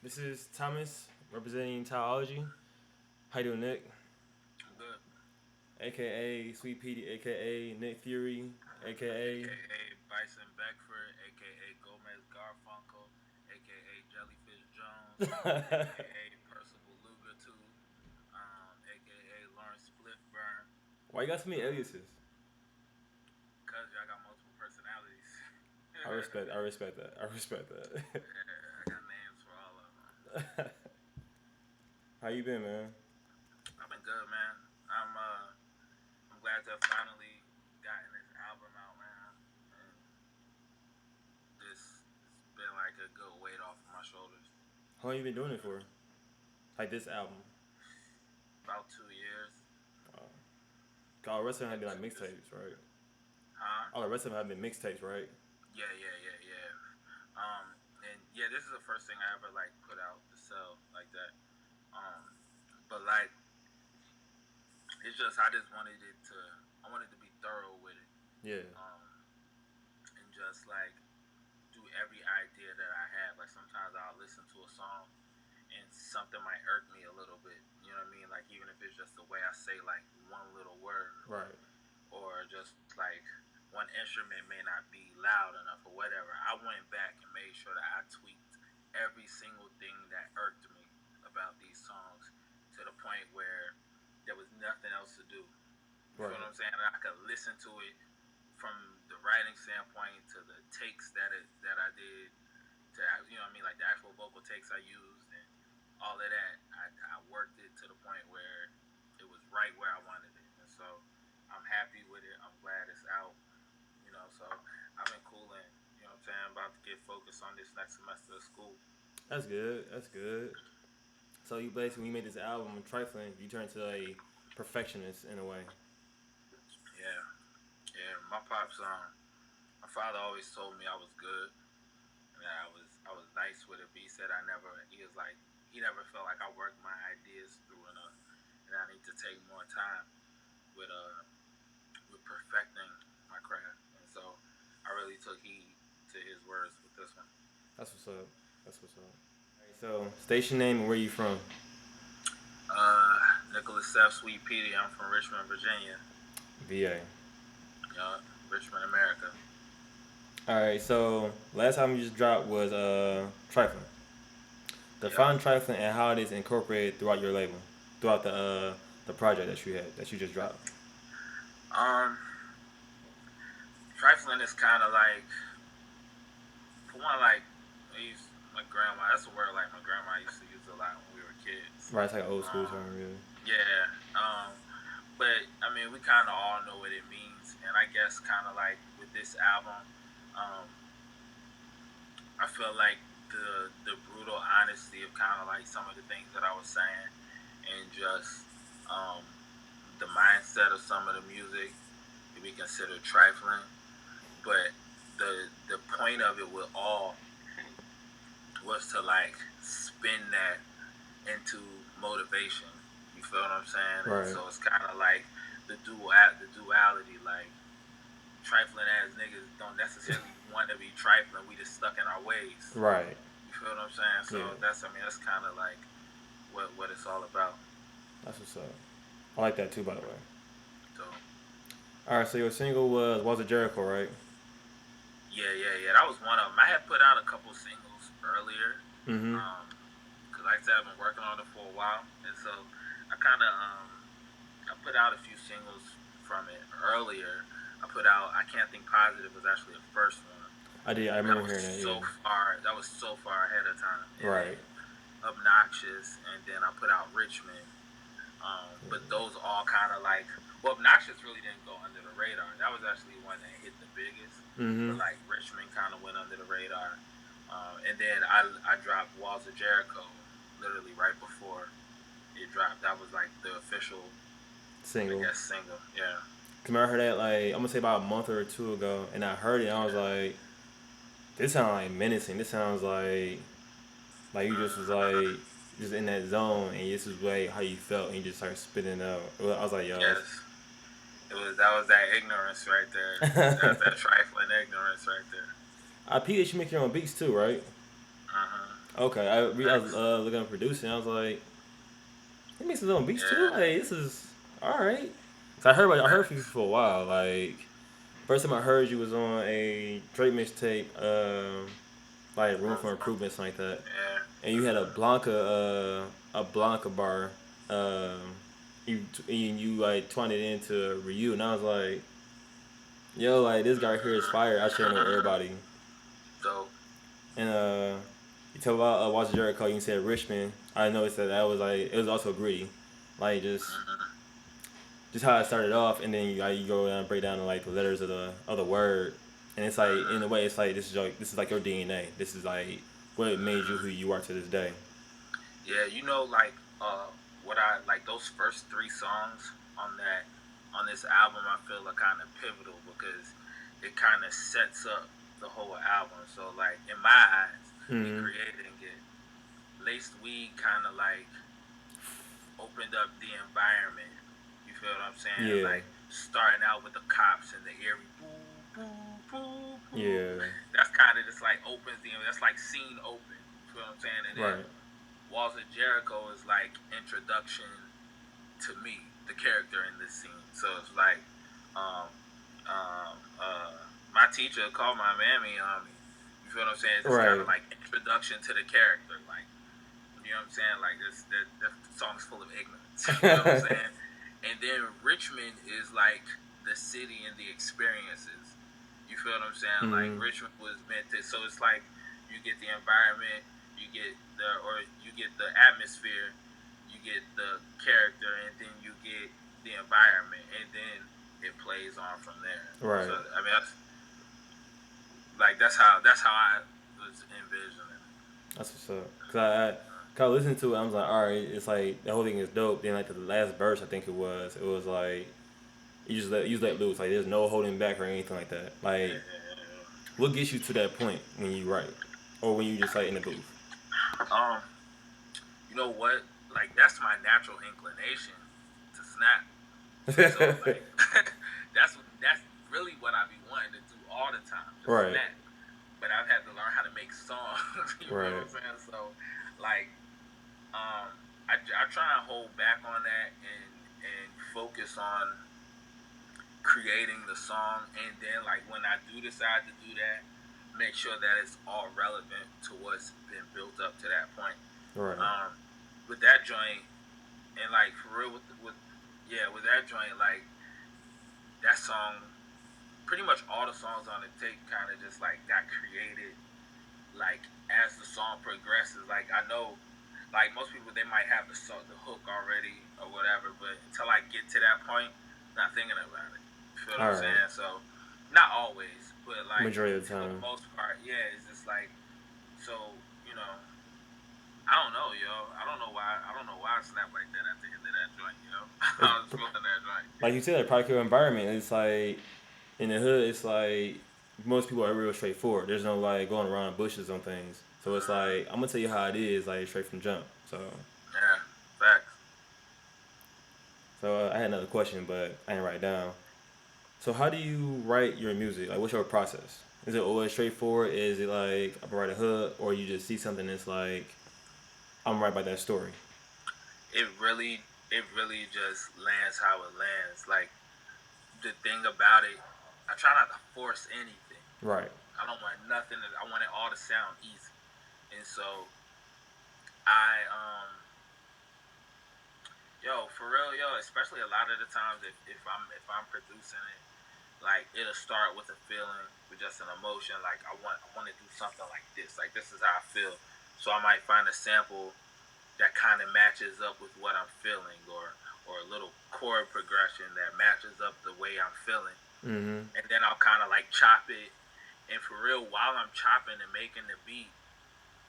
This is Thomas representing Tyology. How you doing, Nick? I'm good. AKA Sweet Petey, AKA Nick Fury, AKA. AKA Bison Beckford, AKA Gomez Garfunkel, AKA Jellyfish Jones, AKA Percival Lugertooth, AKA Lawrence Spliffburn. Why you got so many aliases? Cause y'all got multiple personalities. I respect. I respect that. I respect that. I got names for all of them. How you been, man? I've been good, man. I'm glad to have finally gotten this album out, man. And this it's been like a good weight off of my shoulders. How long you been doing it for? Like this album? About 2 years. Uh, all the rest of them have Yeah, been like 2 years. mixtapes, right? Huh? All the rest of them have been mixtapes, right? Yeah. And yeah, this is the first thing I ever like put out to sell like that. Um, but like, it's just I just wanted it to, I wanted to be thorough with it. Yeah. Um, and just like do every idea that I have. Like sometimes I'll listen to a song and something might irk me a little bit. You know what I mean? Like even if it's just the way I say like one little word Right. or just like one instrument may not be loud enough or whatever. I went back and made sure that I tweaked every single thing that irked me about these songs to the point where there was nothing else to do. You feel Right. what I'm saying? And I could listen to it from the writing standpoint to the takes that I did to, you know what I mean, like the actual vocal takes I used and all of that. I worked it to the point where it was right where I wanted it, and so I'm happy with it. I'm glad it's out. So I've been cooling. You know what I'm saying? About to get focused on this next semester of school. That's good. That's good. So you basically, when you made this album, Trifling, you turned to a perfectionist in a way. Yeah, yeah. My father always told me I was good and that I was nice with it. But he said I never. He was like he never felt like I worked my ideas through enough, and I need to take more time with perfecting my craft. And so I really took heed to his words with this one. That's what's up. That's what's up. All right, so, station name and where you from? Uh, Nickleus F, Sweet Petey. I'm from Richmond, Virginia. VA. Richmond, America. All right, so last time you just dropped was Trifling. Yep. Define Trifling and how it is incorporated throughout your label, throughout the project that you just dropped. Um, Trifling is kind of like, for one, like my grandma. That's a word like my grandma used to use a lot when we were kids. Right, it's like an old school Um, term, really. yeah. But I mean, we kind of all know what it means, and I guess kind of like with this album, um, I feel like the brutal honesty of kind of like some of the things that I was saying, and just um, the mindset of some of the music can be considered trifling, but the point of it with all was to like spin that into motivation. You feel what I'm saying? And Right, so it's kind of like the duality, like trifling ass niggas don't necessarily want to be trifling. We just stuck in our ways. right. You feel what I'm saying? So Yeah, that's kind of like what it's all about. that's what's up. I like that too, by the way. So All right, so your single was Walls of Jericho, right? yeah. That was one of them. I had put out a couple singles earlier, Mm-hmm. um, cause like I said, I've been working on it for a while, and so I kind of I put out a few singles from it earlier. I put out I Can't Think Positive was actually the first one. I did. I That remember was hearing that. so Yeah. far. That was so far ahead of time. And then Right. Obnoxious, and then I put out Richmond. But those all kind of like, well, Obnoxious really didn't go under the radar. That was actually one that hit the biggest. Mm-hmm. But like Richmond kind of went under the radar. And then I dropped Walls of Jericho literally right before it dropped. That was like the official, I Single. guess, single. Yeah. Cause I heard that like I'm gonna say about a month or two ago, and I heard it, and I was Yeah. like, this sounds like menacing. This sounds like you just was like just in that zone, and this is like how you felt, and you just started spitting out. Well, I was like, yo, Yes. That was that ignorance right there. That's that's. that trifling ignorance right there. I peep that you make your own beats too, right? Uh huh. Okay, I was Facts. looking at producing. I was like, he makes his own beats too. Yeah. Like this is all right. So I heard from you Facts. for a while. Like first time I heard you was on a Drake mixtape, like Room Room for for Improvement, something like that. yeah. And you had a Blanca bar. You like twined it into Ryu, and I was like, yo, like this guy right here is fire. I sharing it with everybody. Dope. And you talk about Watch Jericho. You said Richmond. I noticed that was like it was also gritty, like just how it started off, and then you go down and break down like the letters of the word, and it's like in a way it's like this is like your DNA. This is like what made you who you are to this day. Yeah, you know, like what I like those first three songs on that on this album. I feel are kind of pivotal because it kind of sets up the whole album. So, like in my eyes, in Mm-hmm. creating it, Laced Weed kind of like opened up the environment. You feel what I'm saying? Yeah. Like starting out with the cops and the eerie boo boo boo boo. Yeah. That's kind of just like opens the. That's like scene open. You feel what I'm saying? And then Right. Walls of Jericho is like introduction to me, the character in this scene. So it's like, um, um, uh, my teacher called my mammy on me. You feel what I'm saying? It's just kind of Right. like introduction to the character. Like, you know what I'm saying? Like this, that song's full of ignorance. You know what I'm saying? And then Richmond is like the city and the experiences. You feel what I'm saying? Like Mm-hmm. Richmond was meant to. So it's like you get the environment, you get the atmosphere, you get the character, and then you get the environment, and then it plays on from there. So Right. I mean, that's how I was envisioning it. That's what's up. Cause I listened to it. I was like, all right. It's like the whole thing is dope. Then like the last verse, I think it was like you just let loose. Like there's no holding back or anything like that. Like what gets you to that point when you write, or when you just like in the booth? Um, you know what? Like that's my natural inclination to snap. So like that's really what I be wanting to do all the time, just Right. snap. But I've had to learn how to make songs. You feel Right. what I'm saying? So like I try and hold back on that and focus on creating the song, and then like when I do decide to do that, make sure that it's all relevant to what's been built up to that point. Right. Um, with that joint, and like for real with yeah, with that joint, like that song, pretty much all the songs on the tape kind of just like got created like as the song progresses. Like I know, like most people they might have the hook already or whatever, but until I get to that point, not thinking about it. You feel All what I'm right. saying? So not always, but like Majority of the for the time. most part, yeah, it's just like so you know. I don't know, yo. I don't know why. I don't know why I snapped like that at the end of that joint, yo. It's I was feeling that joint. like you said, probably your environment. It's like in the hood. It's like most people are real straightforward. There's no like going around bushes on things. So it's like I'm gonna tell you how it is, like straight from jump. Yeah, facts. I had another question, but I didn't write it down. So how do you write your music? Like, what's your process? Is it always straightforward? Is it like I write a hook, or you just see something that's like I'm right by that story? It really, it really just lands how it lands. Like the thing about it, I try not to force anything. Right. I don't want nothing. I want it all to sound easy, and so I yo, for real, yo, especially a lot of the times if I'm producing it, like it'll start with a feeling, with just an emotion. Like I want to do something like this. Like this is how I feel. So I might find a sample that kind of matches up with what I'm feeling, or a little chord progression that matches up the way I'm feeling, Mm-hmm. and then I'll kind of like chop it. And for real, while I'm chopping and making the beat,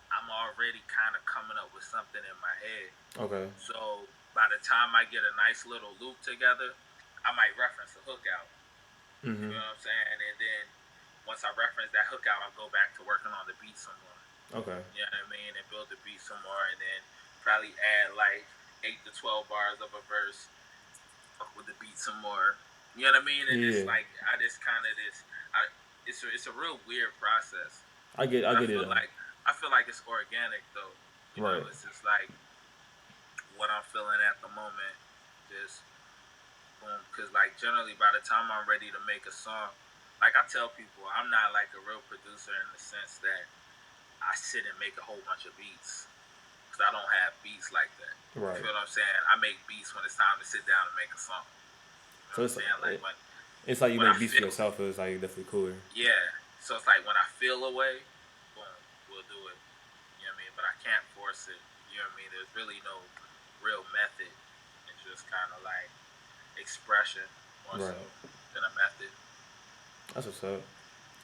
I'm already kind of coming up with something in my head. Okay. So by the time I get a nice little loop together, I might reference the hook out. You Mm-hmm. know what I'm saying? And then once I reference that hook out, I'll go back to working on the beat some more. Okay. You know what I mean? And build the beat some more, and then probably add like 8 to 12 bars of a verse with the beat some more. You know what I mean? And it's Yeah. like I just kind of it's a real weird process. I But I get it feel though. like I feel like it's organic though. You know, Right. it's just like what I'm feeling at the moment. Just boom, because like generally by the time I'm ready to make a song, like I tell people, I'm not like a real producer in the sense that I sit and make a whole bunch of beats because I don't have beats like that. You Right. feel what I'm saying? I make beats when it's time to sit down and make a song. You know So what I'm saying? Like it's like you when I make beats for feel, yourself. It's like definitely cooler. yeah. So it's like when I feel a way, boom, we'll do it. You know what I mean? But I can't force it. You know what I mean? There's really no real method. It's just kind of like expression more Right. so than a method. That's what's up.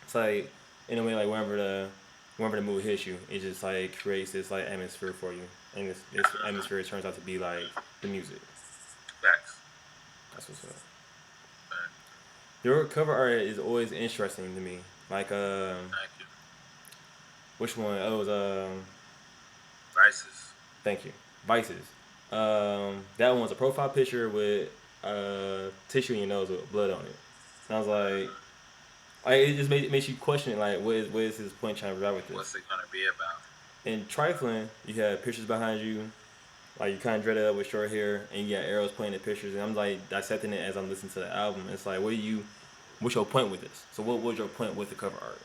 It's like in a way, like whenever the mood hits you, it just like creates this like atmosphere for you, and this Mm-hmm. atmosphere turns out to be like the music. Facts. That's what's up. Facts. Your cover art is always interesting to me. Like Thank you. which one? Oh, it was Vices. thank you, Vices. That one's a profile picture with tissue in your nose with blood on it. And I was Mm-hmm. like it just makes you question it, like what is his point trying to drive with this? What's it gonna be about? In trifling, you have pictures behind you, like you kind of dreaded up with short hair, and you got arrows pointing at pictures, and I'm like dissecting it as I'm listening to the album. It's like, what's your point with this? So what was your point with the cover art?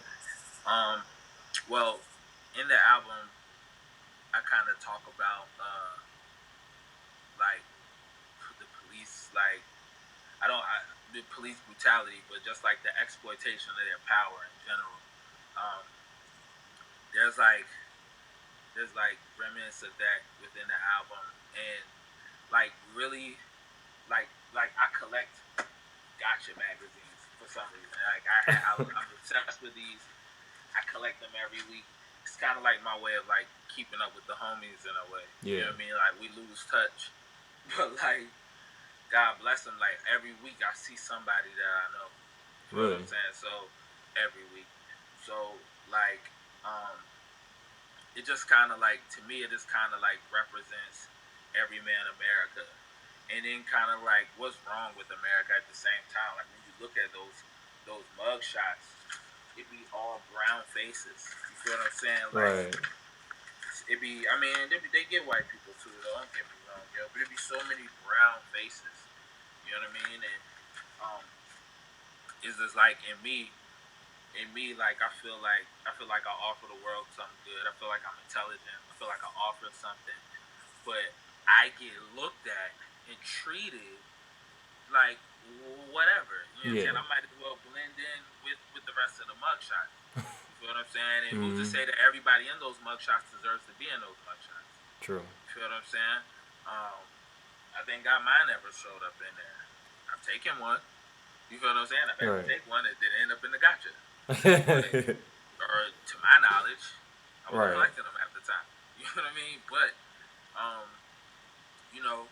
Um. Well, in the album, I kind of talk about like the police, like the police brutality, but just like the exploitation of their power in general. Um. There's like remnants of that within the album, and like really like I collect gotcha magazines for some reason. Like I'm obsessed with these. I collect them every week. It's kind of like my way of like keeping up with the homies in a way. Yeah, You know what I mean? Like we lose touch, but like God bless them. Like every week I see somebody that I know. You feel what really. I'm saying? So every week. So like it just kind of like to me it just kind of like represents everyman America, and then kind of like what's wrong with America at the same time. Like when you look at those mug shots, it be all brown faces. You feel what I'm saying? Like Right. it be. I mean, they get white people too. Though, don't get me wrong, yo. But it be so many brown faces. You know what I mean? And um, it's just like in me, like I feel like I offer the world something good. I feel like I'm intelligent. I feel like I offer something, but I get looked at and treated like whatever. You know what I'm Yeah. saying? I might as well blend in with the rest of the mugshots. You feel what I'm saying? And who's to Mm-hmm. say that everybody in those mugshots deserves to be in those mugshots? True. You feel what I'm saying? Um, I think God mine never showed up in there. I'm taking one. You feel what I'm saying? I've had to Right. take one that didn't end up in the gotcha. But or to my knowledge, I wasn't Right. collecting them at the time. You know what I mean? But um, you know,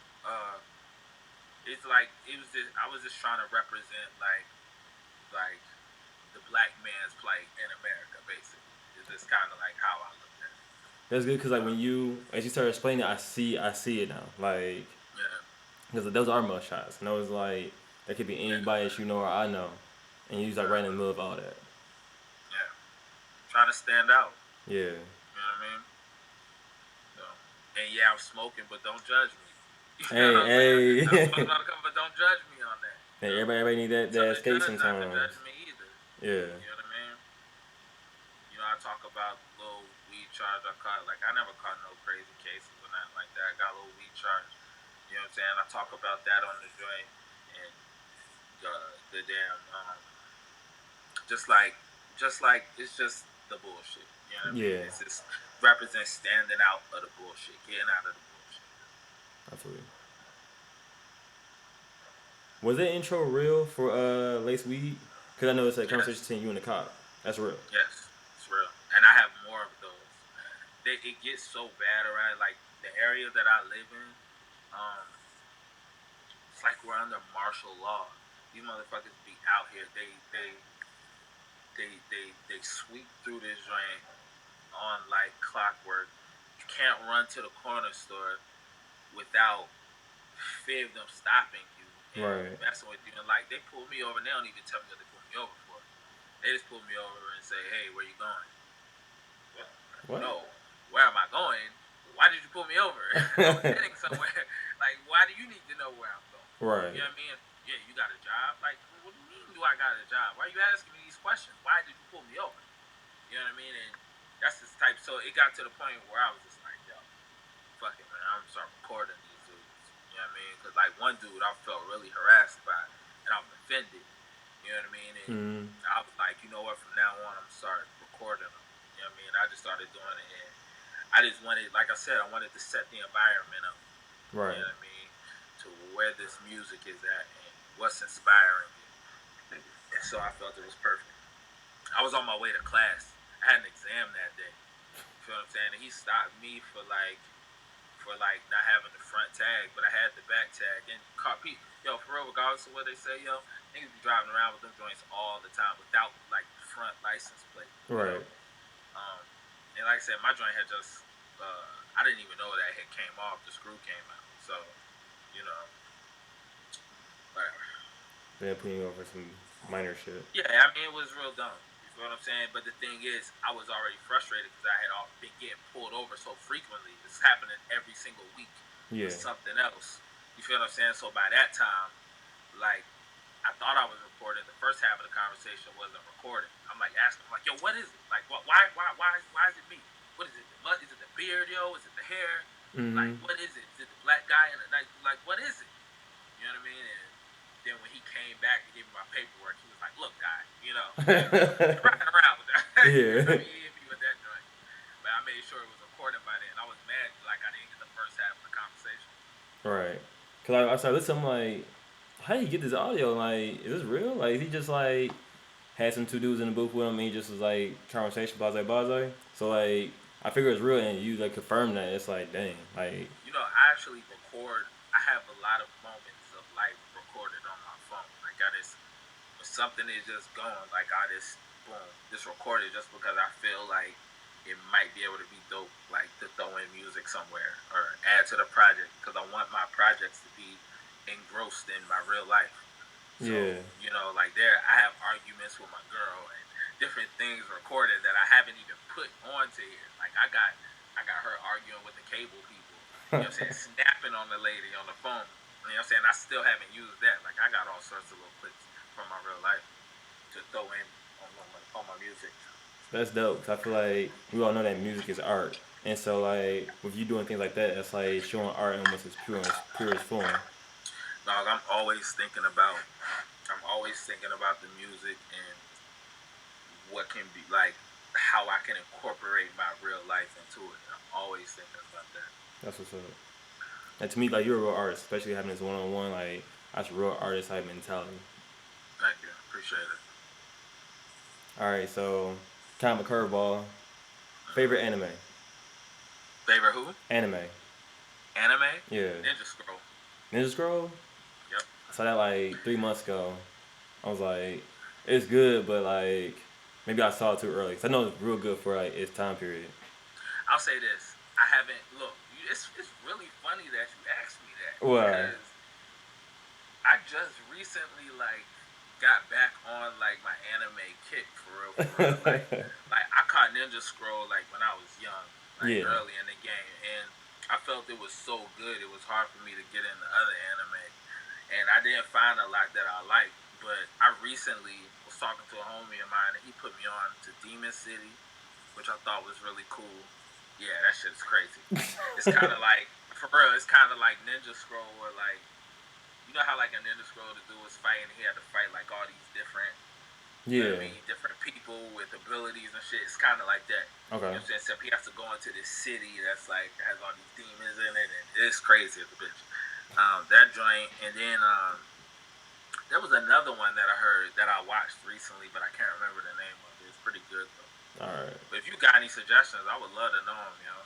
it's like it was just I was just trying to represent like the black man's plight in America, basically. It's just kind of like how I looked at it. That's good because like Uh, as you start explaining it, I see it now. Like yeah, because those are must shots, and I was like that could be yeah, anybody that you know or I know, and you just like right in the uh, middle of all that. yeah. Trying to stand out. Yeah. You know what I mean? So, and yeah, I'm smoking, but don't judge me. You know what I'm saying? Hey, I'm hey. smoking on the cover, but don't judge me on that. You Hey, know? everybody need Tell that the escape judge not to sometimes. judge me either. Yeah. You know what I mean? You know, I talk about little weed charge I caught. Like, I never caught no crazy cases or nothing like that. I got a little weed charge. You know what I'm saying? I talk about that on the joint and the damn, just like it's just the bullshit. You know what I mean? Yeah. It's just represents standing out of the bullshit, getting out of the bullshit. Absolutely. Was that intro real for Lace Weed? Because I know it's a conversation Yes, between you and the cop. That's real. yes, it's real. And I have more of those. It gets so bad around like the area that I live in. Um, it's like we're under martial law. These motherfuckers be out here. They sweep through this joint on like clockwork. You can't run to the corner store without fear of them stopping you and Right. messing with you. And like they pull me over, and they don't even tell me what they pull me over for. They just pull me over and say, "Hey, where you going?" What? no, where am I going? Why did you pull me over? I was heading somewhere. Like, why do you need to know where I'm going? Right. You know what I mean? Yeah, you got a job? Like, what do you mean do I got a job? Why are you asking me these questions? Why did you pull me over? You know what I mean? And that's this type. So it got to the point where I was just like, yo, fuck it, man. I'm gonna start recording these dudes. You know what I mean? Because like one dude, I felt really harassed by, and I was offended. You know what I mean? And Mm. I was like, you know what? From now on, I'm gonna start recording them. You know what I mean? I just started doing it, and I just wanted, like I said, I wanted to set the environment up. You Right. know what I mean? To where this music is at and what's inspiring it. And so I felt it was perfect. I was on my way to class. I had an exam that day. You feel what I'm saying? And he stopped me for not having the front tag, but I had the back tag. And caught people, yo, for real, regardless of what they say, yo, niggas be driving around with them joints all the time without like the front license plate, you know. Right. Um, and like I said, my joint had just I didn't even know that it came off. The screw came out, so you know, whatever. They're putting you over some minor shit. Yeah, I mean, it was real dumb. You feel what I'm saying? But the thing is, I was already frustrated because I had been getting pulled over so frequently. It's happening every single week Yeah. for something else. You feel what I'm saying? So by that time, like, I thought I was recording. The first half of the conversation wasn't recorded. I'm like asking, I'm like, yo, what is it? Like, why is it me? What is it? The mud? Is it the beard, yo? Is it the hair? Like, Mm-hmm. what is it? Is it the black guy? And like, what is it? You know what I mean? And then when he came back to give me my paperwork, he was like, "Look, guy, you know, you're riding around with that." You know, Yeah. he hit me with that joint. But I made sure it was recorded by then. I was mad, like I didn't get the first half of the conversation. Right. Cause I started listening. I'm like, how do you get this audio? Like, is this real? Like, he just like had some two dudes in the booth with him. And he just was like conversation, blase. So like, I figure it's real, and you like confirm that. It's like, dang, like, You know, I actually record. I have a lot of moments of life recorded on my phone. Like I just, when something is just going, like I just, boom, just record it just because I feel like it might be able to be dope, like to throw in music somewhere or add to the project because I want my projects to be engrossed in my real life. So, yeah, you know, like there, I have arguments with my girl and different things recorded that I haven't even put onto here. Like I got her arguing with the cable people. You know what I'm saying? Snapping on the lady on the phone. You know what I'm saying? I still haven't used that. Like I got all sorts of little clips from my real life to throw in on my music. that's dope. 'Cause I feel like we all know that music is art, and so like with you doing things like that, it's like showing art in almost its purest form. Dog, I'm always thinking about the music and what can be like how I can incorporate my real life into it. I'm always thinking about that. That's what's up. And to me, like you're a real artist, especially having this one-on-one. Like that's real artist type mentality. Thank you. Appreciate it. All right, so kind of a curveball. Favorite anime? Favorite who? Anime. Anime? Yeah. Ninja Scroll. Ninja Scroll. Yep. I saw that like 3 months ago. I was like, it's good, but like maybe I saw it too early. 'Cause I know it's real good for like its time period. I'll say this. I haven't look. It's really funny that you asked me that Why? because I just recently like got back on like my anime kick for real, for real. Like I caught Ninja Scroll like when I was young, like Yeah. early in the game, and I felt it was so good. It was hard for me to get into other anime, and I didn't find a lot that I liked. But I recently was talking to a homie of mine, and he put me on to Demon City, which I thought was really cool. Yeah, that shit's crazy. It's kind of like, for real, it's kind of like Ninja Scroll, where like, you know how like a Ninja Scroll to do was fight, and he had to fight like all these different, you know what Yeah. I mean, different people with abilities and shit. It's kind of like that. Okay. You know what I'm saying? Except he has to go into this city that's like has all these demons in it, and it's crazy as a bitch. That joint, and then there was another one that I heard that I watched recently, but I can't remember the name of it. It's pretty good though. All right. But if you got any suggestions, I would love to know them, you know.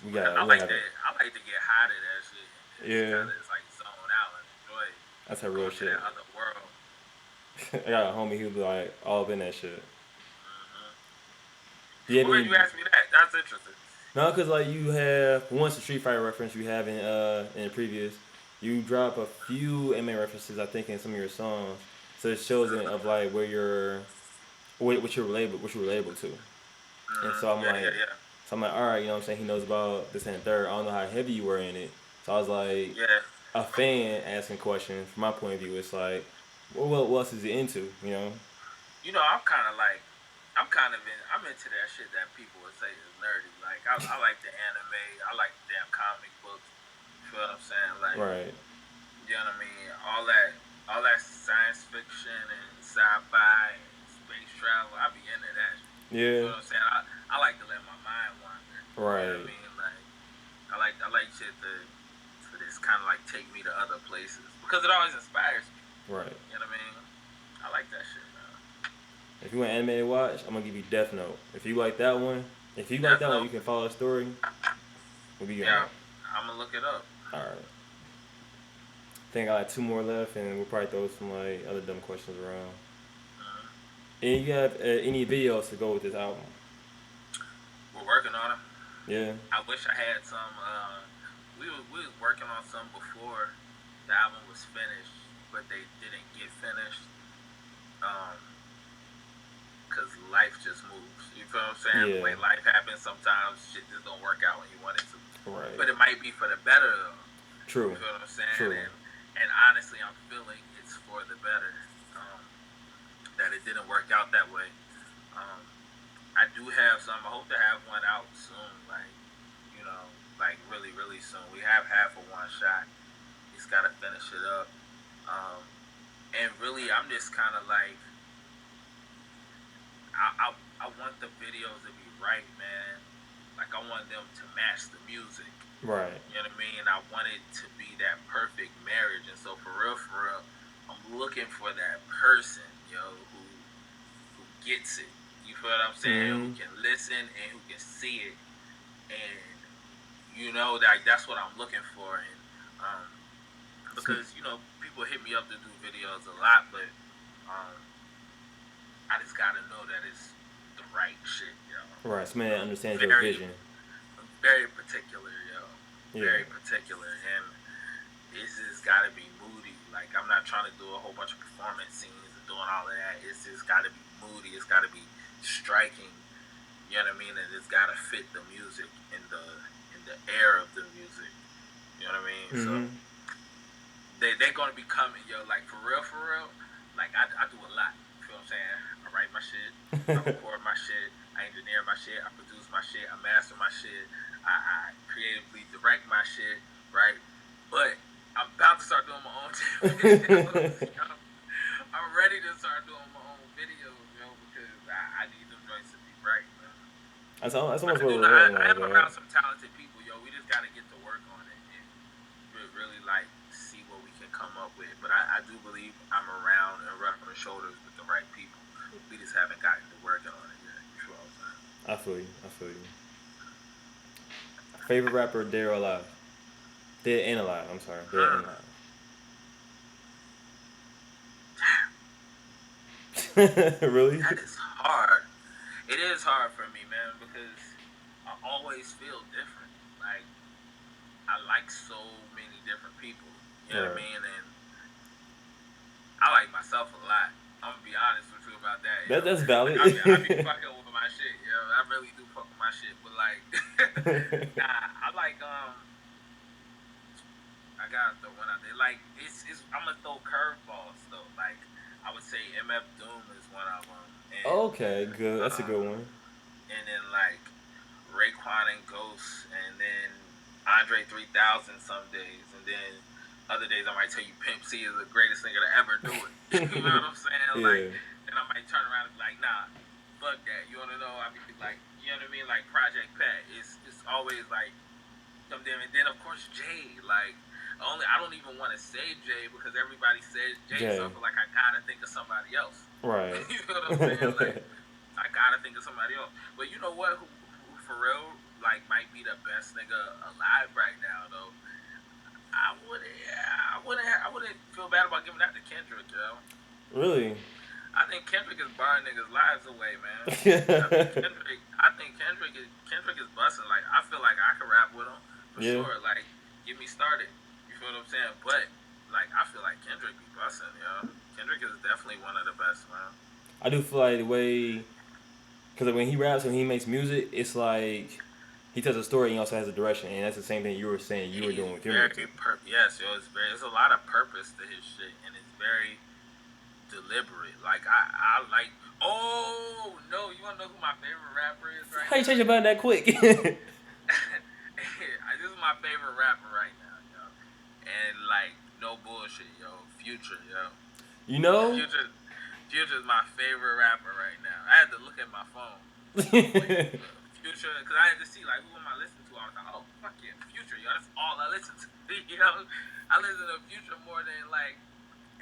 We Because got. We have it. I like to get high to that shit and just Yeah. kind of just like zone out and enjoy it. That's that Go real into shit. that other world. I got a homie who be like all up in that shit. Mm-hmm. Yeah, What made you ask me that? That's interesting. no, cause like you have once the Street Fighter reference you have in the previous, you drop a few anime references I think in some of your songs, so it shows it of like where you're, what you're relatable to, and Mm-hmm. so I'm Yeah, like, yeah, yeah. So I'm like, all right, you know what I'm saying? He knows about this and the third. I don't know how heavy you were in it. So I was like, Yeah. a fan asking questions. From my point of view, it's like, well, what else is he into? You know? I'm kind of like, I'm into that shit that people would say is nerdy. Like, I like the anime, I like the damn comic books. You feel what I'm saying? Like, Right. you know what I mean? All that science fiction and sci-fi and space travel, I be into that. You Yeah. feel what I'm saying? I like to let my mind wander. You know what I Right. mean? Like, I like shit to just kind of like take me to other places because it always inspires me. Right. You know what I mean? I like that shit, man. If you want anime to watch, I'm gonna give you Death Note. If you like that one, Death you Note. can follow the story. We'll be on. Yeah, I'm gonna look it up. All right. I think I got 2 more left, and we'll probably throw some like other dumb questions around. Mhm. And you have any videos to go with this album? We're working on them. Yeah. I wish I had some. We was working on some before the album was finished, but they didn't get finished. Um, cause life just moves. You feel what I'm saying? The Yeah. way life happens, sometimes shit just don't work out when you want it to. Right. But it might be for the better though. True. You feel what I'm saying? True. And honestly, I'm feeling it's for the better. That it didn't work out that way. Um, I do have some. I hope to have one out soon. Like really, really soon. We have half of one shot. He's got to finish it up. Um, and really, I'm just kind of like, I want the videos to be right, man. Like I want them to match the music. Right. You know what I mean? I want it to be that perfect marriage. And so for real, I'm looking for that person, who gets it. You feel what I'm saying? Mm-hmm. Who can listen and who can see it. And that's what I'm looking for. And because people hit me up to do videos a lot, but I just gotta know that it's the right shit, Right. So man understands your Very, vision. very particular, Yeah. Very particular, and it's just gotta be moody. Like I'm not trying to do a whole bunch of performance scenes and doing all of that. It's just gotta be moody. It's gotta be striking. You know what I mean? And it's gotta fit the music and the air of the music. You know what I mean? Mm-hmm. So they're gonna be coming, like for real. Like I do a lot. You feel what I'm saying? I write my shit, I record my shit, I engineer my shit, I produce my shit, I master my shit, I creatively direct my shit, right? But I'm about to start doing my own videos. I'm ready to start doing my own videos, because I need them joints to be right, man. That's almost where we're at. I am around some talented people, We just gotta get to work on it and really like see what we can come up with. But I do believe I'm around and rubbing shoulders with the right people. We just haven't gotten to working on it yet. You know what I'm saying? I feel you. Favorite rapper, dead or alive? Dead and alive. I'm sorry. Dead and alive. Really? That is hard. It is hard for me, man, because I always feel different. Like I like so many different people. You know what I mean? And I like myself a lot. I'm gonna be honest with you about that. That's valid. Like, I be fucking with my shit. I really do fuck with my shit. But like, I like I gotta throw one out there. Like it's I'm gonna throw curveballs though. Like I would say MF Doom is one of them. And, Okay, good. That's a good one. And then like Raekwon and Ghost, and then Andre 3000 some days, and then other days I might tell you Pimp C is the greatest nigga to ever do it. You know what I'm saying? Yeah. Like, and I might turn around and be like, nah, fuck that. You wanna know? I mean, like, you know what I mean? Like Project Pat, it's always like them. And then of course Jay, like. I don't even want to say Jay because everybody says Jay, so I feel like I gotta think of somebody else. Right. You know what I'm saying? Like, I gotta think of somebody else. But you know what? Who for real, like, might be the best nigga alive right now, though. I wouldn't feel bad about giving that to Kendrick, Really? I think Kendrick is barring niggas' lives away, man. I think Kendrick is busting. Like, I feel like I could rap with him for sure. Like, get me started. You feel what I'm saying? But like, I feel like Kendrick be busting, Kendrick is definitely one of the best, man. I do feel like the way, because when he raps and he makes music, it's like he tells a story and he also has a direction, and that's the same thing you were saying you were He's doing with your very music. yes, yo. There's a lot of purpose to his shit, and it's very deliberate. Like I like. Oh no, you wanna know who my favorite rapper is right How you change now? your mind that quick? This is my favorite rapper right now, yo. And like, no bullshit, yo. Future, yo. You know? Future, Future's my favorite rapper right now. I had to look at my phone. I'm like, Future, because I had to see like who am I listening to. I was like, oh fuck yeah, Future, yo. That's all I listen to. You know, I listen to Future more than like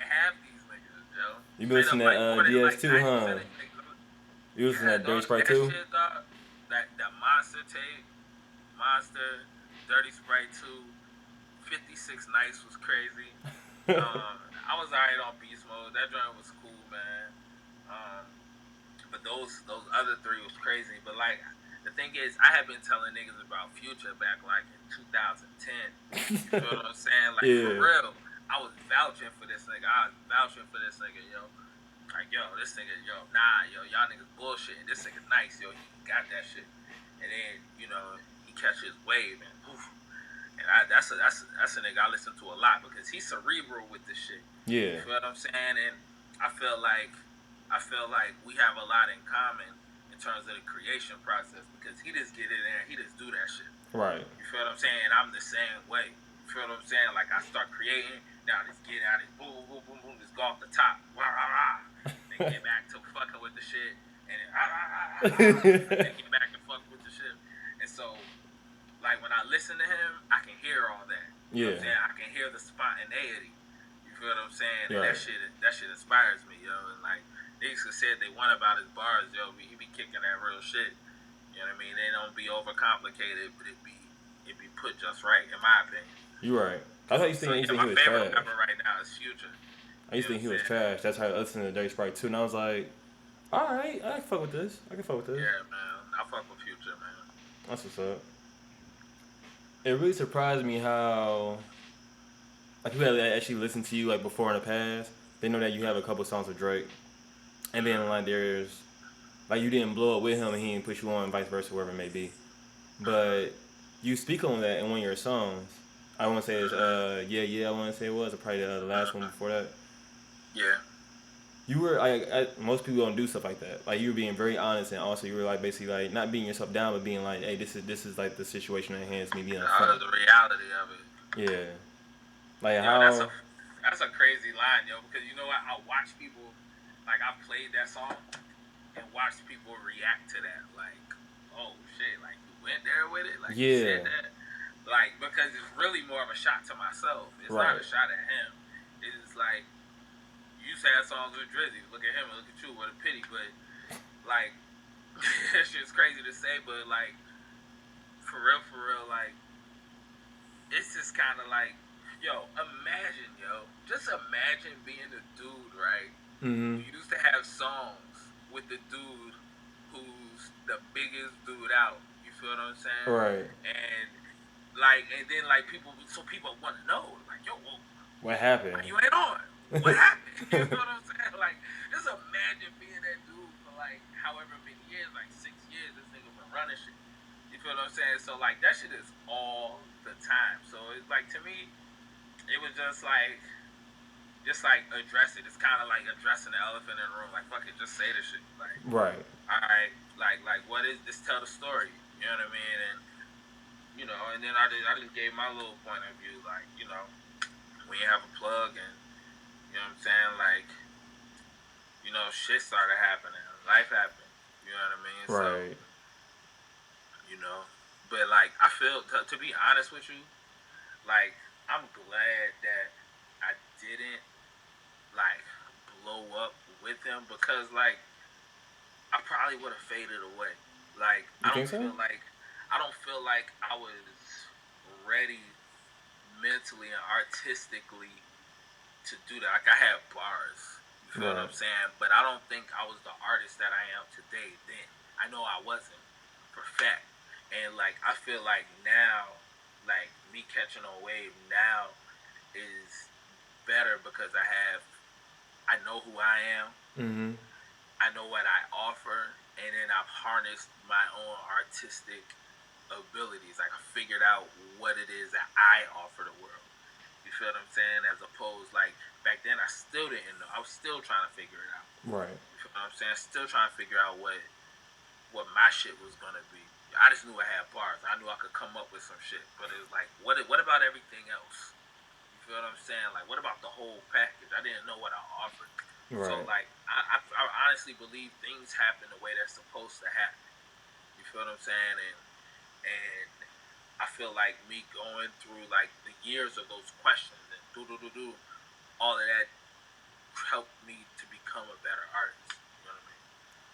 half these niggas, yo. You be Straight listening up, to like more than like DS2, 90% huh? of these niggas. You listen to Yeah, that Dirty dog. Sprite That 2? shit, dog. That Monster tape, Monster, Dirty Sprite 2, 56 Nights was crazy. I was alright on Beast Mode. That joint was cool, man. Um, but those other three was crazy. But like the thing is, I had been telling niggas about Future back like in 2010. You feel what I'm saying? Like for Yeah. real, I was vouching for this nigga. I was vouching for this nigga, yo. Like yo, this nigga, yo, nah, yo, y'all niggas bullshit. This nigga nice, yo. He got that shit. And then he catch his wave and poof. And that's a nigga I listen to a lot because he's cerebral with this shit. Yeah. You feel what I'm saying? And I feel like we have a lot in common in terms of the creation process because he just get in there and he just do that shit. Right. You feel what I'm saying? And I'm the same way. You feel what I'm saying? Like I start creating, now just get out of boom, boom, boom, boom, just go off the top. Rah, rah, rah. Then get back to fucking with the shit. And then rah, rah, rah, rah, rah. Then get back to fuck with the shit. And so like when I listen to him, I can hear all that. You know what I'm saying? I can hear the spontaneity. You feel what I'm saying? And Right. that shit inspires me, yo. And like niggas who said they want about his bars, yo, he be kicking that real shit. You know what I mean? They don't be overcomplicated, but it be put just right, in my opinion. You right. I thought you So think he my was favorite trash. rapper right now is Future. I used to think he was trash. That's how I listened to Dirty Sprite 2, and I was like, alright, I can fuck with this. I can fuck with this. Yeah, man. I fuck with Future, man. That's what's up. It really surprised me how, like, people that actually listen to you, like, before in the past, they know that you have a couple songs with Drake. And then, like, there's, like, you didn't blow up with him and he didn't push you on, vice versa, wherever it may be. But you speak on that in one of your songs. I want to say it's, I want to say it was, or probably the last one before that. Yeah. You were, most people don't do stuff like that. Like, you were being very honest, and also you were, like, basically, like, not beating yourself down, but being like, hey, this is like, the situation at hand, it's me being upfront. The reality of it. Yeah. Like, yo, how... That's a crazy line, yo, because you know what? I watch people, like, I played that song and watched people react to that. Like, oh, shit, like, you went there with it? Like, you said that? Like, because it's really more of a shot to myself. It's not a shot at him. It's like, you had songs with Drizzy. Look at him and look at you. What a pity. But, like, that shit's crazy to say, but, like, for real, like, it's just kind of like, yo, just imagine being a dude, right? Mm-hmm. Who used to have songs with the dude who's the biggest dude out. You feel what I'm saying? Right. And then people want to know, like, yo, well, what happened? Like, you ain't on. What happened? You know what I'm saying? Like, just imagine being that dude for like however many years, like 6 years. This nigga been running shit. You feel what I'm saying? So like that shit is all the time. So it's like to me, it was just like address it. It's kind of like addressing the elephant in the room. Like fuck it, just say the shit. Like right. All right. Like what is this? Tell the story. You know what I mean? And and then I just gave my little point of view. Like when you have a plug and you know what I'm saying, like shit started happening. Life happened. You know what I mean? Right. So, but like I feel to be honest with you, like I'm glad that I didn't like blow up with him because like I probably would have faded away. Like I don't feel like I was ready mentally and artistically to do that. Like I had bars. You feel what I'm saying? But I don't think I was the artist that I am today then. I know I wasn't for fact. And like I feel like now, like me catching a wave now is better because I know who I am. Mm-hmm. I know what I offer, and then I've harnessed my own artistic abilities. Like I figured out what it is that I offer the world. You feel what I'm saying? As opposed, like back then, I still didn't know. I was still trying to figure it out. Right. You feel what I'm saying? Still trying to figure out what my shit was gonna be. I just knew I had bars. I knew I could come up with some shit. But it was like, what about everything else? You feel what I'm saying? Like, what about the whole package? I didn't know what I offered. So Right. like, I honestly believe things happen the way they're supposed to happen. You feel what I'm saying? And I feel like me going through like the years of those questions and all of that helped me to become a better artist. You know what I mean?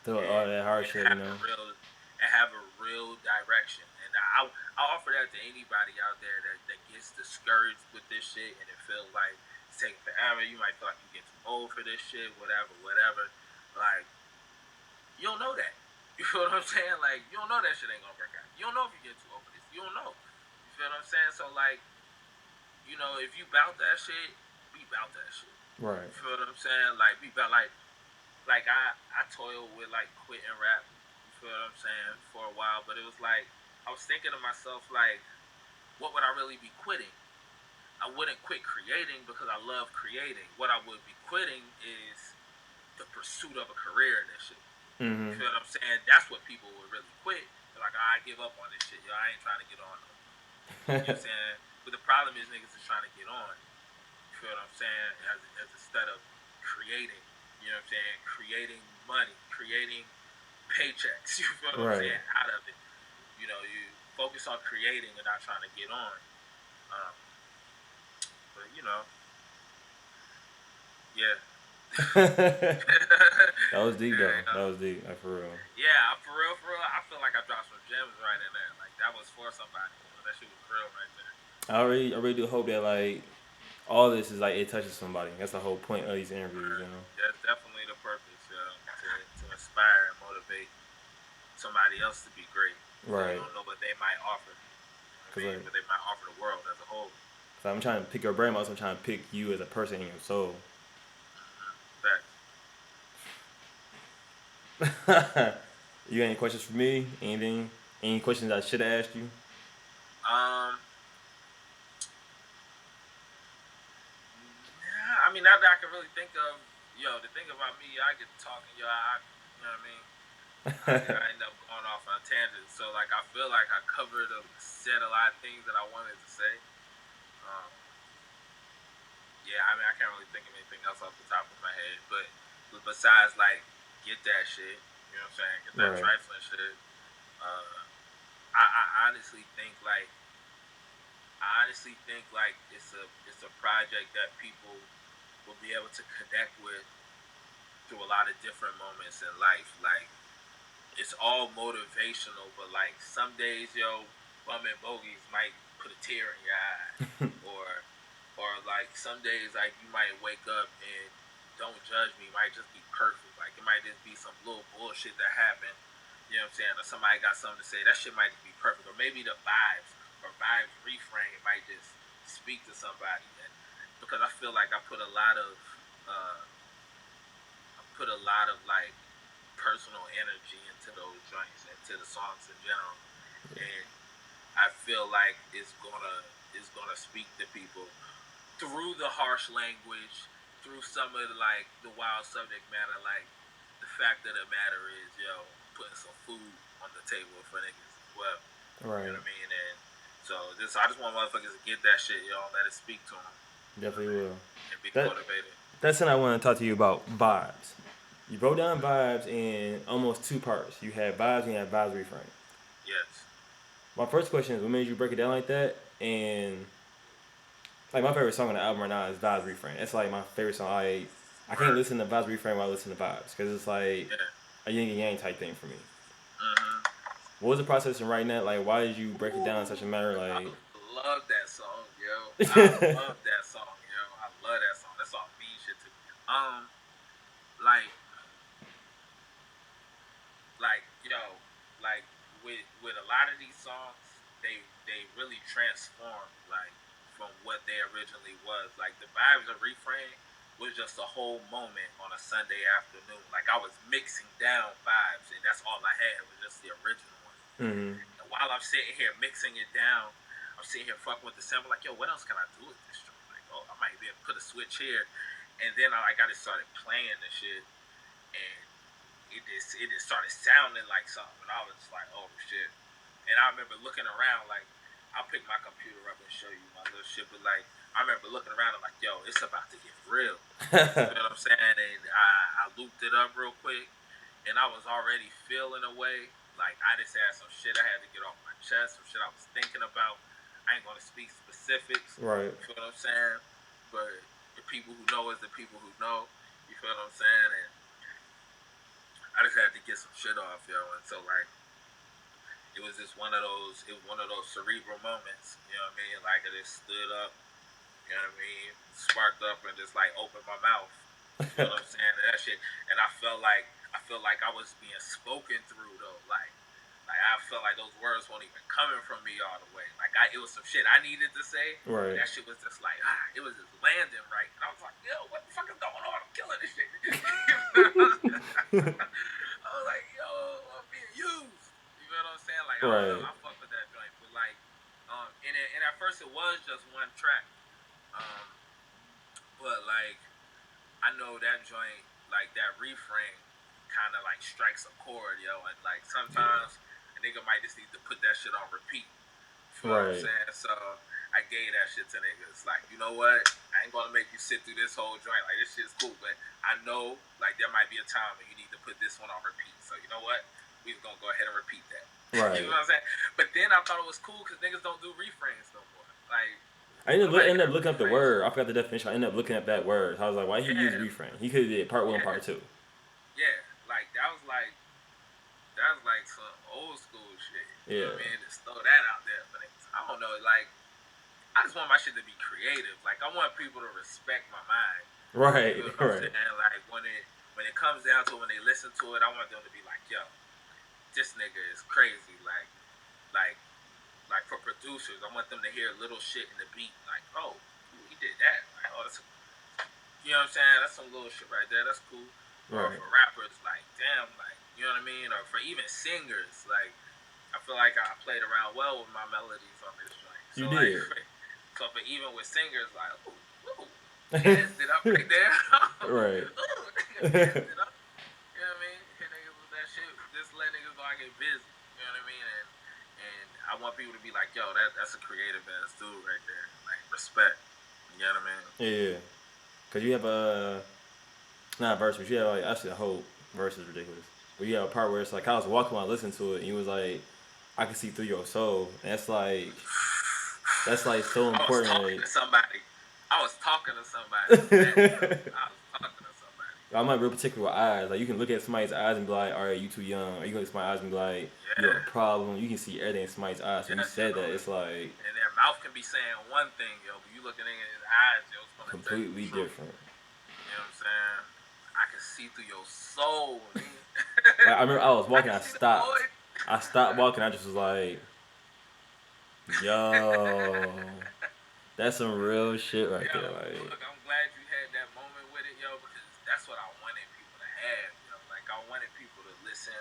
Through all and that and hardship, have a real direction. And I offer that to anybody out there that gets discouraged with this shit and it feels like it's taking forever. You might feel like you get too old for this shit, whatever. Like you don't know that. You feel what I'm saying? Like you don't know that shit ain't gonna work out. You don't know if you get too old for this. You don't know. You feel what I'm saying? So like, if you bout that shit, be bout that shit. right. You feel what I'm saying? Like be bout like I toiled with like quitting rap. You feel what I'm saying for a while, but it was like I was thinking to myself like, what would I really be quitting? I wouldn't quit creating because I love creating. What I would be quitting is the pursuit of a career in this shit. You Mm-hmm. feel what I'm saying? That's what people would really quit. They're like, I give up on this shit. Yo, I ain't trying to get on no more. You know what I'm saying? But the problem is niggas is trying to get on. You feel what I'm saying? As instead of creating. You know what I'm saying? Creating money, creating paychecks. You feel what I'm Right. saying? Out of it. You focus on creating and not trying to get on. Um, but yeah. That was deep though. yeah, That was deep, like for real. yeah, for real, I feel like I dropped some gems right in there. Like that was for somebody. That shit was real right there. I really do hope that like all this is like it touches somebody. That's the whole point of these interviews, you know. That's definitely the purpose, to inspire and motivate somebody else to be great. Because you Right. don't know what they might offer. You know what I Cause mean? like, But they might offer the world as a whole. 'cause I'm trying to pick your brain, but also I'm trying to pick you as a person in your soul. Facts. You got any questions for me? Anything? Any questions I should have asked you? Um, yeah, I mean, now that I can really think of, the thing about me, I get to talking, you know what I mean? I end up going off on a tangent. So, like, I feel like I said a lot of things that I wanted to say. Um, yeah, I mean, I can't really think of anything else off the top of my head. But besides, like, get that shit, you know what I'm saying? Get that Right. trifling shit. Uh, I honestly think like it's a project that people will be able to connect with through a lot of different moments in life. Like it's all motivational, but like some days, bumming bogeys might put a tear in your eye, or like some days, like you might wake up and don't judge me might just be perfect. Like it might just be some little bullshit that happened. You know what I'm saying? Or somebody got something to say. That shit might just be perfect. Or maybe the vibes reframe might just speak to somebody. And because I feel like uh, like personal energy into those joints, into the songs in general, and I feel like it's gonna speak to people through the harsh language, through some of the wild subject matter. Like the fact of the matter is, I'm putting some food on the table for niggas as well. You Right. know what I mean? And so I just want motherfuckers to get that shit, let it speak to them. You know what I Definitely mean? will. And be That motivated. that's something I want to talk to you about. Vibes. You broke down vibes in almost two parts. You had vibes and you had vibes reframe. Yes. My first question is, what made you break it down like that? And like my favorite song on the album right now is Vibes Reframe. It's like my favorite song. I can't Word. listen to Vibes Reframe while I listen to Vibes because it's like Yeah. a yin and yang type thing for me. Mhm. What was the process in writing that? Like, why did you break it down in such a manner? I Like, love that song, yo. I love that song, yo. I love that song. That song means shit to me. Like, like with a lot of these songs, they really transformed like from what they originally was. Like the vibes of refrain was just a whole moment on a Sunday afternoon. Like I was mixing down vibes, and that's all I had was just the original one. mm-hmm. And while I'm sitting here mixing it down, I'm sitting here fucking with the sample. Like, yo, what else can I do with this joint? Like, oh, I might be able to put a switch here, and then I just started playing the shit, and it just started sounding like something, and I was just like, oh shit. And I remember looking around, like, I'll pick my computer up and show you my little shit, but like, I remember looking around and like, yo, it's about to get real. You know what I'm saying? And I looped it up real quick, and I was already feeling a way. Like, I just had some shit I had to get off my chest, some shit I was thinking about. I ain't gonna speak specifics. Right. You feel what I'm saying? But the people who know is the people who know. You feel what I'm saying? And I just had to get some shit off, yo. And so like, it was one of those cerebral moments. You know what I mean? Like, I just stood up. You know what I mean? Sparked up and just like opened my mouth. You know what I'm saying? That shit. And I felt like I was being spoken through though. Like I felt like those words weren't even coming from me all the way. Like it was some shit I needed to say. Right. That shit was just like it was just landing right. And I was like, yo, what the fuck is going on? I'm killing this shit. I was like, yo, I'm being used. You know what I'm saying? Like, right. I fuck with that joint. But like, and at first it was just one track. But like, I know that joint, like that refrain, kind of like strikes a chord, yo. And like sometimes a nigga might just need to put that shit on repeat. You know what I'm saying? So I gave that shit to niggas. Like, you know what? I ain't gonna make you sit through this whole joint. Like, this shit's cool, but I know like there might be a time when you need to put this one on repeat. So you know what? We just gonna go ahead and repeat that. Right. You know what I'm saying? But then I thought it was cool because niggas don't do refrains no more. Like, I ended up looking up the word. I forgot the definition. I ended up looking up that word. I was like, why he use refrain? He could have did part 1, part 2. Yeah, like that was like some old school shit. You know what I mean? Just throw that out there. But I don't know, like, I just want my shit to be creative. Like, I want people to respect my mind. Right, you know what I'm saying? Like, when it comes down to when they listen to it, I want them to be like, yo, this nigga is crazy. Like for producers, I want them to hear little shit in the beat. Like, oh, he did that. Like, oh, you know what I'm saying? That's some little shit right there. That's cool. Right. Or for rappers, like, damn, like, you know what I mean? Or for even singers, like, I feel like I played around well with my melodies on this joint. So, you like, did. So for even with singers, like, ooh, danced it up right there. Right. Danced it up. You know what I mean? Hit niggas with that shit. Just let niggas know I get busy. You know what I mean? And I want people to be like, yo, that's a creative ass dude right there. Like, respect. You know what I mean? Yeah. Cause you have not a verse, but you have like actually the whole verse is ridiculous. But you have a part where it's like I was walking while listening to it, and you was like, I can see through your soul. And that's like so important. I was talking to somebody. I'm like real particular with eyes. Like you can look at somebody's eyes and be like, all right, you too young. Or you can look at somebody's eyes and be like, you're a problem. You can see everything in somebody's eyes. So you said that, it's like. And their mouth can be saying one thing, yo, but you looking in his eyes, yo, it's gonna completely different. You know what I'm saying? I can see through your soul. Like, I remember I was walking, I stopped walking, I just was like, yo, that's some real shit right there. Like, look, I'm glad you had that moment with it, yo, because that's what I wanted people to have, yo. Like, I wanted people to listen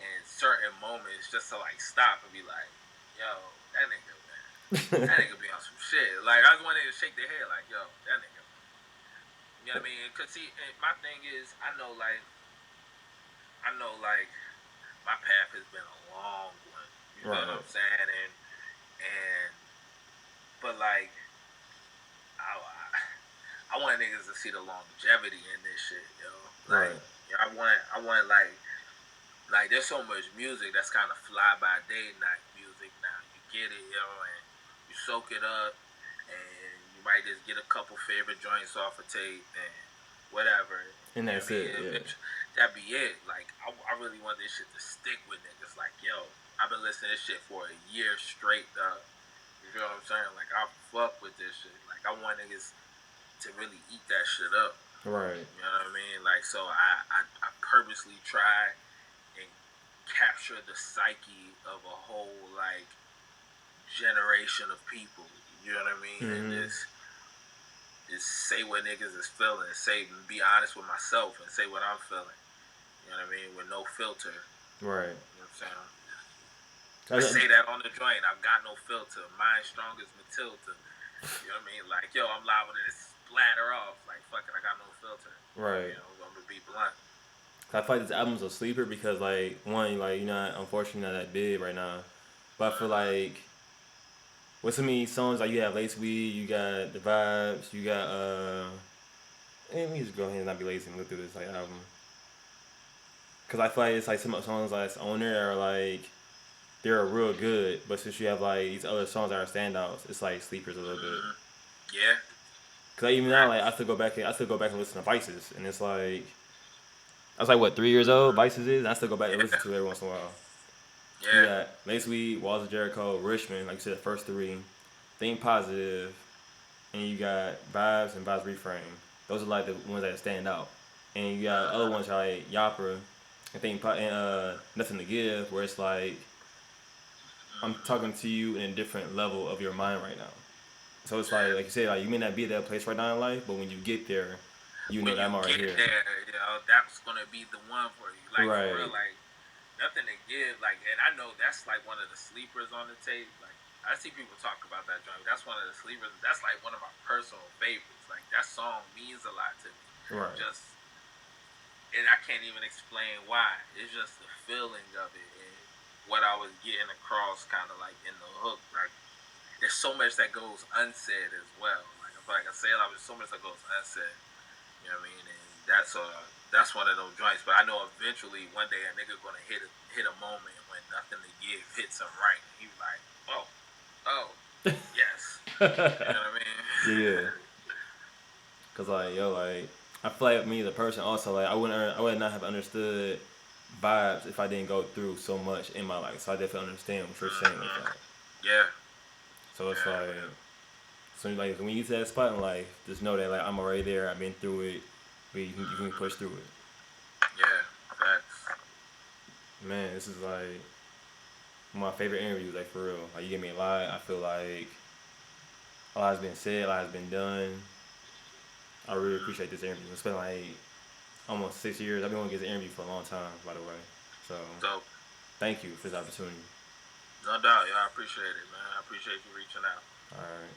in certain moments just to, like, stop and be like, yo, that nigga, man. That nigga be on some shit. Like, I just wanted to shake their head like, yo, that nigga. You know what I mean? Because, see, my thing is, I know, like, my path has been a long one. You know what I'm saying? But, like, I want niggas to see the longevity in this shit, yo. Like, I want, like, there's so much music that's kind of fly-by-day night music now. You get it, yo, and you soak it up, and you might just get a couple favorite joints off a tape, and whatever. And that's it, yeah. That be it. Like, I really want this shit to stick with niggas. Like, yo, I've been listening to this shit for a year straight, dog. You feel what I'm saying? Like, I fuck with this shit. Like, I want niggas to really eat that shit up. Right. You know what I mean? Like, so I purposely try and capture the psyche of a whole, like, generation of people. You know what I mean? Mm-hmm. And just say what niggas is feeling. Be honest with myself and say what I'm feeling. You know what I mean? With no filter. Right. You know what I'm saying? I say that on the joint. I've got no filter. Mind strong as Matilda. You know what I mean? Like, yo, I'm liable to just splatter off. Like, fuck it, I got no filter. Right. You know, I'm gonna be blunt. I feel like this album's a sleeper because like one, like you're not unfortunately not that big right now. But I feel like with so many songs like you have Lace Weed, you got the vibes, you got let me just go ahead and not be lazy and look through this like album. Cause I feel like it's like some songs that's on there are like they're real good, but since you have like these other songs that are standouts, it's like sleepers a little bit. Yeah. Cause even now, like I still go back and listen to Vices, and it's like I was like what 3 years old. Vices is, and I still go back and listen to it every once in a while. You Yeah. got Lace Weed, Walls of Jericho, Richmond, like you said, the first three. Think Positive, and you got Vibes and Vibes Reframe. Those are like the ones that stand out. And you got other ones like Yapra, and Nothing to Give, where it's like I'm talking to you in a different level of your mind right now. So it's like you said, like you may not be at that place right now in life, but when you get there, you know When that you I'm already get here. there, you know, that's gonna be the one for you. Like Right. for real, like Nothing to Give. Like, and I know that's like one of the sleepers on the tape. Like I see people talk about that joint. That's one of the sleepers. That's like one of my personal favorites. Like that song means a lot to me. Right. Just, and I can't even explain why. It's just the feeling of it and what I was getting across, kind of like in the hook. Like there's so much that goes unsaid as well. Like I said, there's so much that goes unsaid. You know what I mean? And that's one of those joints. But I know eventually one day a nigga gonna hit a moment when Nothing to Give hits him right. And he's like, oh, yes. You know what I mean? Yeah. Cause like yo, like I feel like me as a person also like I would not have understood vibes if I didn't go through so much in my life. So I definitely understand what you're saying with that. Yeah. So it's Yeah. like so like when you get to that spot in life, just know that like I'm already there. I've been through it, but you can push through it. Yeah. Facts. Man, this is like one of my favorite interviews. Like for real, like you get me a lot. I feel like a lot has been said, a lot has been done. I really appreciate this interview. It's been like almost 6 years. I've been wanting to get this interview for a long time, by the way. So Dope. thank you for this opportunity. No doubt. Yeah, I appreciate it, man. I appreciate you reaching out. All right.